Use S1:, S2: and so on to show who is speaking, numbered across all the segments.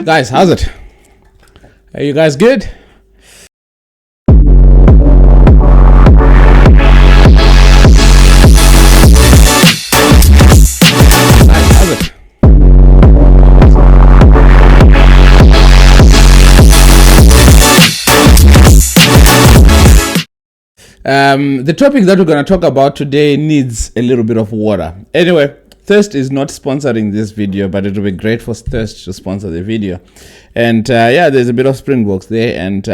S1: Guys, how's it? Are you guys good? How's it? The topic that we're going to talk about today needs a little bit of water. Anyway, Thirst is not sponsoring this video, but it will be great for Thirst to sponsor the video. And there's a bit of Springboks there. And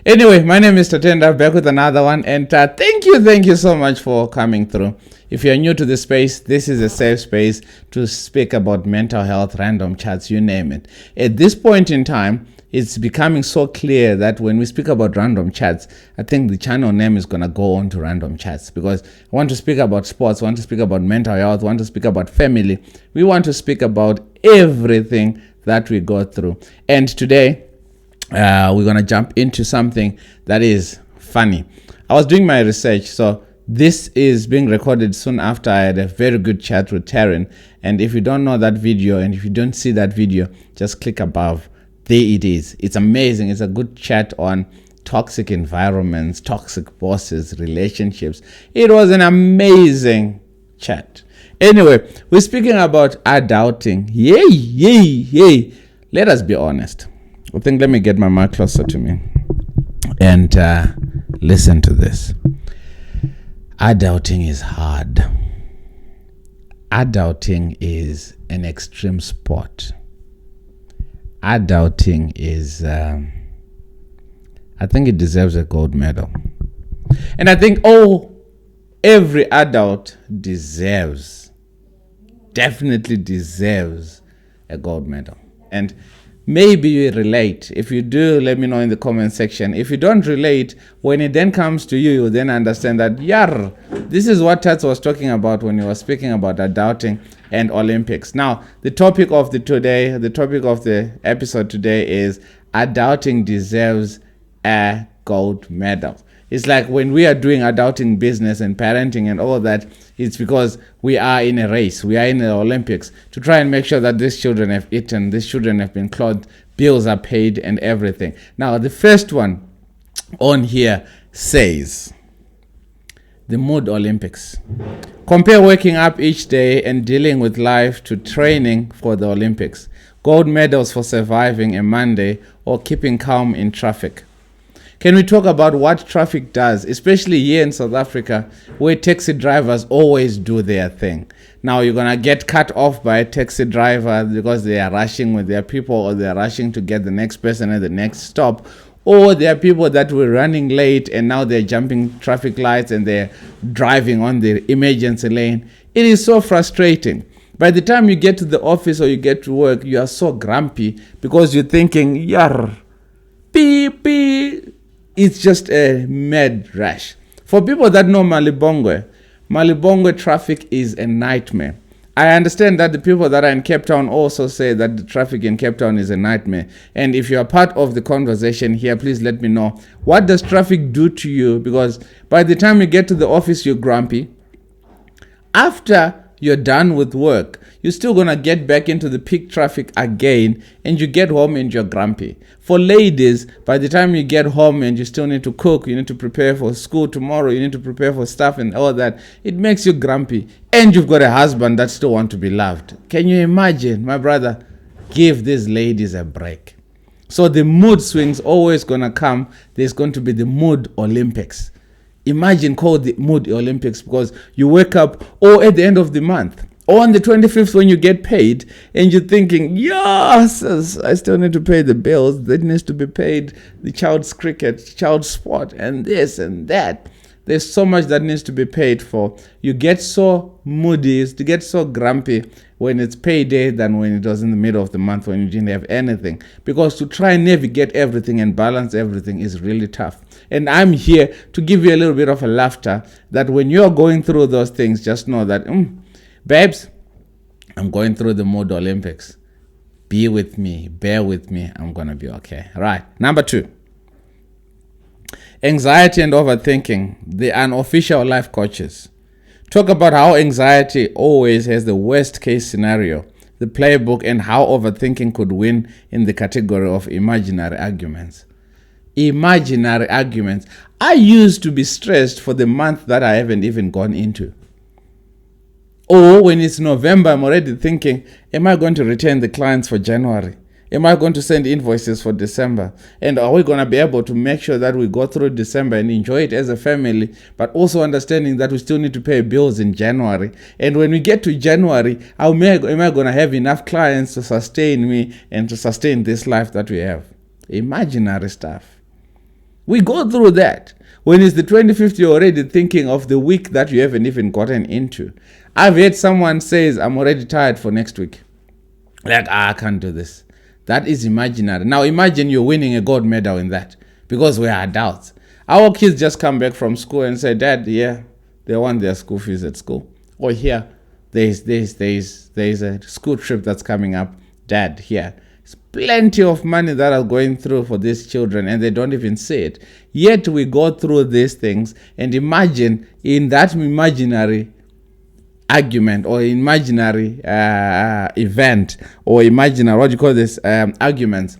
S1: anyway, my name is Tatenda, back with another one. And thank you so much for coming through. If you're new to this space, this is a safe space to speak about mental health, random chats, you name it. At this point in time, it's becoming so clear that when we speak about random chats, I think the channel name is going to go on to random chats, because I want to speak about sports, I want to speak about mental health, I want to speak about family. We want to speak about everything that we go through. And today, we're going to jump into something that is funny. I was doing my research, so this is being recorded soon after I had a very good chat with Taryn. And if you don't know that video, and if you don't see that video, just click above. There it is. It's amazing. It's a good chat on toxic environments, toxic bosses, relationships. It was an amazing chat. Anyway, we're speaking about adulting. Yay. Let us be honest. I think let me get my mic closer to me and listen to this. Adulting is hard. Adulting is an extreme sport. Adulting is, I think it deserves a gold medal. And I think, every adult definitely deserves a gold medal. And maybe you relate. If you do, let me know in the comment section. If you don't relate, when it then comes to you, you then understand that, this is what Tats was talking about when he was speaking about adulting and Olympics. Now, the topic of the episode today is adulting deserves a gold medal. It's like when we are doing adulting business and parenting and all that, it's because we are in a race. We are in the Olympics to try and make sure that these children have eaten, these children have been clothed, bills are paid and everything. Now, the first one on here says, the Mood Olympics. Compare waking up each day and dealing with life to training for the Olympics. Gold medals for surviving a Monday or keeping calm in traffic. Can we talk about what traffic does, especially here in South Africa, where taxi drivers always do their thing? Now, you're going to get cut off by a taxi driver because they are rushing with their people, or they are rushing to get the next person at the next stop. Or there are people that were running late and now they're jumping traffic lights and they're driving on the emergency lane. It is so frustrating. By the time you get to the office or you get to work, you are so grumpy because you're thinking, beep. It's just a mad rush. For people that know Malibongwe traffic is a nightmare. I understand that the people that are in Cape Town also say that the traffic in Cape Town is a nightmare. And if you are part of the conversation here, please let me know. What does traffic do to you? Because by the time you get to the office, you're grumpy. After you're done with work, you're still going to get back into the peak traffic again, and you get home and you're grumpy. For ladies, by the time you get home and you still need to cook, you need to prepare for school tomorrow, you need to prepare for stuff and all that, it makes you grumpy. And you've got a husband that still wants to be loved. Can you imagine, my brother? Give these ladies a break. So the mood swings always going to come. There's going to be the Mood Olympics. Imagine called the Mood Olympics, because you wake up at the end of the month or on the 25th when you get paid and you're thinking, yes, I still need to pay the bills. That needs to be paid, the child's cricket, child's sport, and this and that. There's so much that needs to be paid for. You get so moody, you get so grumpy when it's payday than when it was in the middle of the month when you didn't have anything. Because to try and navigate everything and balance everything is really tough. And I'm here to give you a little bit of a laughter that when you're going through those things, just know that, babes, I'm going through the Mood Olympics. Be with me, bear with me, I'm going to be okay. Right, number 2. Anxiety and overthinking, the unofficial life coaches. Talk about how anxiety always has the worst case scenario the playbook, and how overthinking could win in the category of imaginary arguments. Imaginary arguments. I used to be stressed for the month that I haven't even gone into. Or when it's November, I'm already thinking, am I going to return the clients for January? Am I going to send invoices for December? And are we going to be able to make sure that we go through December and enjoy it as a family, but also understanding that we still need to pay bills in January? And when we get to January, am I going to have enough clients to sustain me and to sustain this life that we have? Imaginary stuff. We go through that. When it's the 25th, you're already thinking of the week that you haven't even gotten into. I've heard someone says, I'm already tired for next week. Like, I can't do this. That is imaginary. Now imagine you're winning a gold medal in that, because we are adults. Our kids just come back from school and say, Dad, yeah, they want their school fees at school. Or here, there's a school trip that's coming up. Dad, here. There's plenty of money that are going through for these children and they don't even see it. Yet we go through these things and imagine in that imaginary argument or imaginary event or imaginary, what do you call this, arguments,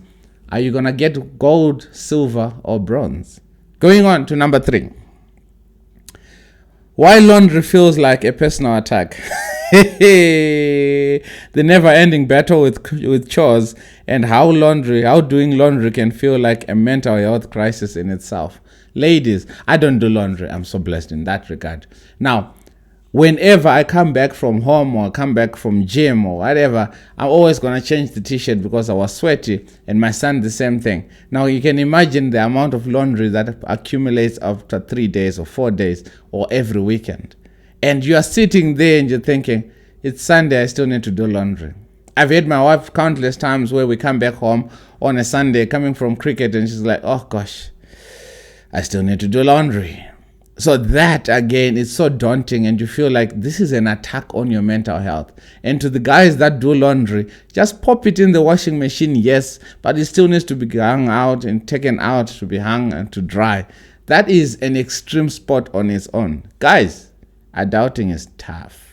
S1: are you gonna get gold, silver, or bronze? Going on to number 3. Why laundry feels like a personal attack. The never-ending battle with chores, and how doing laundry can feel like a mental health crisis in itself. Ladies, I don't do laundry. I'm so blessed in that regard. Now, whenever I come back from home or come back from gym or whatever, I'm always going to change the t-shirt because I was sweaty, and my son the same thing. Now you can imagine the amount of laundry that accumulates after 3 days or 4 days or every weekend. And you are sitting there and you're thinking, it's Sunday, I still need to do laundry. I've had my wife countless times where we come back home on a Sunday coming from cricket and she's like, oh gosh, I still need to do laundry. So that, again, is so daunting and you feel like this is an attack on your mental health. And to the guys that do laundry, just pop it in the washing machine, yes, but it still needs to be hung out and taken out to be hung and to dry. That is an extreme sport on its own. Guys, adulting is tough.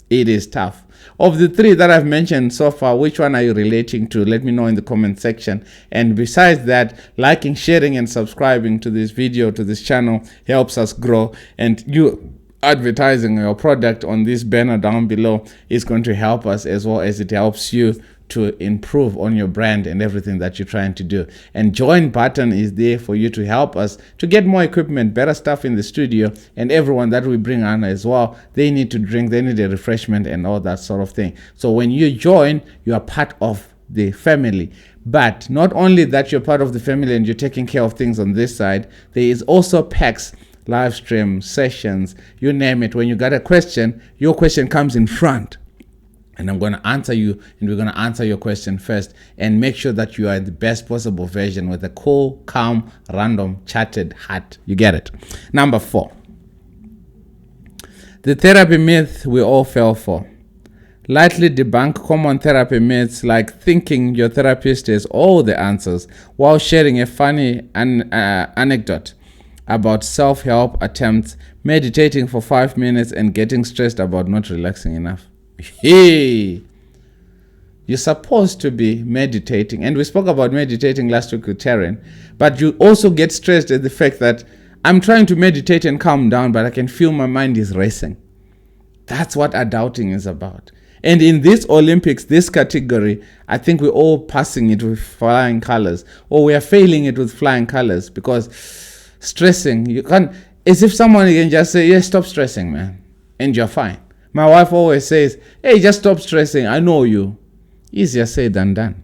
S1: It is tough. Of the 3 that I've mentioned so far, which one are you relating to? Let me know in the comment section. And besides that, liking, sharing, and subscribing to this video, to this channel, helps us grow. And you advertising your product on this banner down below is going to help us, as well as it helps you to improve on your brand and everything that you're trying to do. And join button is there for you to help us to get more equipment, better stuff in the studio, and everyone that we bring on as well, they need to drink, they need a refreshment and all that sort of thing. So when you join, you are part of the family. But not only that you're part of the family and you're taking care of things on this side, there is also packs, live stream, sessions, you name it. When you got a question, your question comes in front. And I'm going to answer you, and we're going to answer your question first and make sure that you are the best possible version with a cool, calm, random, chatted heart. You get it? Number 4. The therapy myth we all fell for. Lightly debunk common therapy myths like thinking your therapist has all the answers while sharing a funny anecdote about self-help attempts, meditating for 5 minutes, and getting stressed about not relaxing enough. Hey, you're supposed to be meditating, and we spoke about meditating last week with Taryn, but you also get stressed at the fact that I'm trying to meditate and calm down, but I can feel my mind is racing. That's what adulting is about. And in this Olympics, this category, I think we're all passing it with flying colors, or we are failing it with flying colors, because stressing, you can't, as if someone can just say, yeah, stop stressing, man, and you're fine. My wife always says, hey, just stop stressing. I know you. Easier said than done.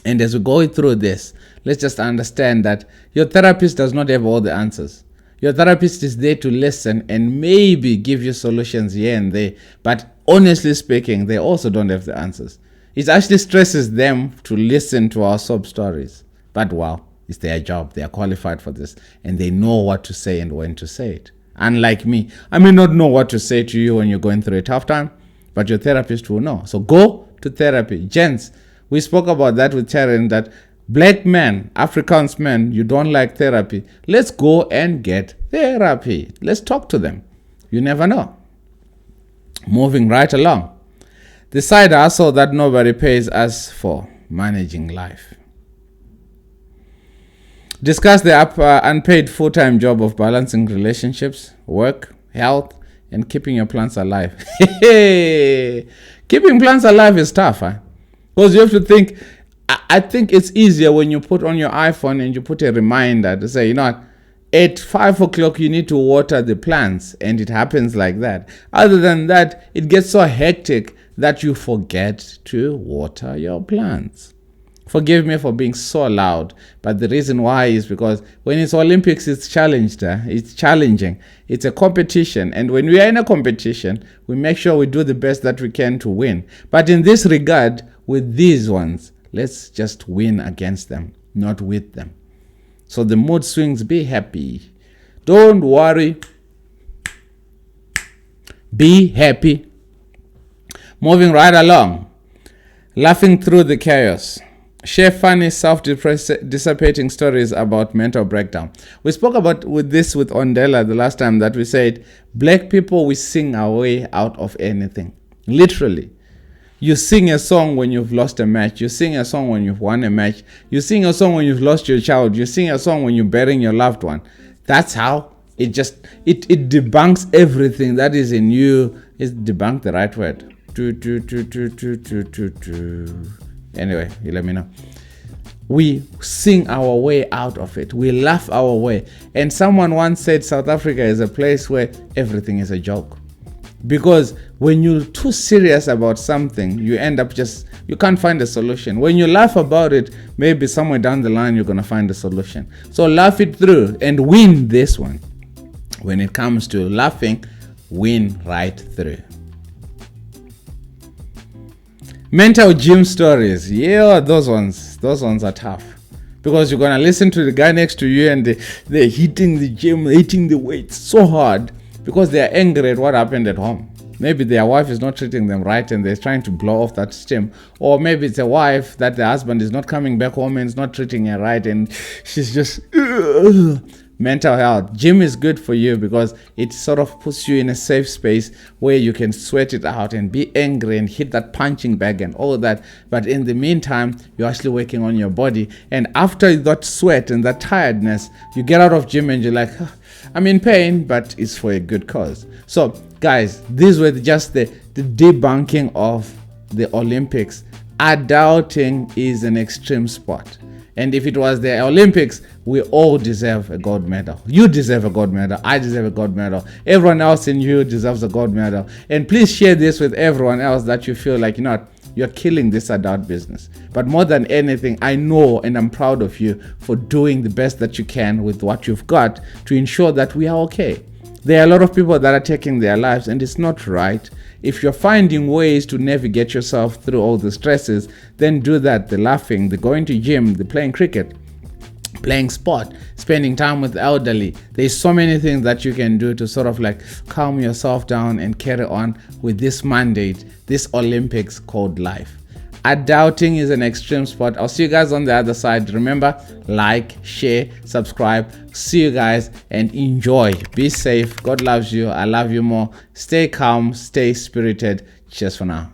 S1: And as we go through this, let's just understand that your therapist does not have all the answers. Your therapist is there to listen and maybe give you solutions here and there. But honestly speaking, they also don't have the answers. It actually stresses them to listen to our sob stories. But wow, it's their job. They are qualified for this. And they know what to say and when to say it. Unlike me, I may not know what to say to you when you're going through a tough time, but your therapist will know. So go to therapy. Gents, we spoke about that with Taryn, that black men, Afrikaans men, you don't like therapy. Let's go and get therapy. Let's talk to them. You never know. Moving right along. The side hustle that nobody pays us for, managing life. Discuss the unpaid full-time job of balancing relationships, work, health, and keeping your plants alive. Keeping plants alive is tough, huh? Because you have to think. I think it's easier when you put on your iPhone and you put a reminder to say, at 5 o'clock you need to water the plants, and it happens like that. Other than that, it gets so hectic that you forget to water your plants. Forgive me for being so loud, but the reason why is because when it's Olympics, it's challenged. It's challenging. It's a competition, and when we are in a competition, we make sure we do the best that we can to win. But in this regard, with these ones, let's just win against them, not with them. So the mood swings, be happy. Don't worry. Be happy. Moving right along. Laughing through the chaos. Share funny, self-dissipating stories about mental breakdown. We spoke about this with Ondela the last time, that we said, black people, we sing our way out of anything. Literally. You sing a song when you've lost a match. You sing a song when you've won a match. You sing a song when you've lost your child. You sing a song when you're burying your loved one. That's how it debunks everything that is in you. Is debunk the right word? Anyway, you let me know. We sing our way out of it. We laugh our way. And someone once said South Africa is a place where everything is a joke. Because when you're too serious about something, you end up you can't find a solution. When you laugh about it, maybe somewhere down the line you're going to find a solution. So laugh it through and win this one. When it comes to laughing, win right through. Mental gym stories. Yeah, those ones are tough. Because you're going to listen to the guy next to you and they're hitting the gym, hitting the weights so hard because they're angry at what happened at home. Maybe their wife is not treating them right and they're trying to blow off that steam. Or maybe it's a wife that the husband is not coming back home and is not treating her right and she's just... Mental health. Gym is good for you because it sort of puts you in a safe space where you can sweat it out and be angry and hit that punching bag and all that. But in the meantime, you're actually working on your body. And after that sweat and that tiredness, you get out of gym and you're like, I'm in pain, but it's for a good cause. So guys, these were just the debunking of the Olympics. Adulting is an extreme sport. And if it was the Olympics, we all deserve a gold medal. You deserve a gold medal. I deserve a gold medal. Everyone else in you deserves a gold medal. And please share this with everyone else that you feel like, you're killing this adult business. But more than anything, I know and I'm proud of you for doing the best that you can with what you've got to ensure that we are okay. There are a lot of people that are taking their lives and it's not right. If you're finding ways to navigate yourself through all the stresses, then do that. The laughing, the going to gym, the playing cricket, playing sport, spending time with the elderly. There's so many things that you can do to sort of like calm yourself down and carry on with this mandate, this Olympics called life. Adulting is an extreme sport. I'll see you guys on the other side. Remember, like, share, subscribe. See you guys and enjoy. Be safe. God loves you. I love you more. Stay calm. Stay spirited. Cheers for now.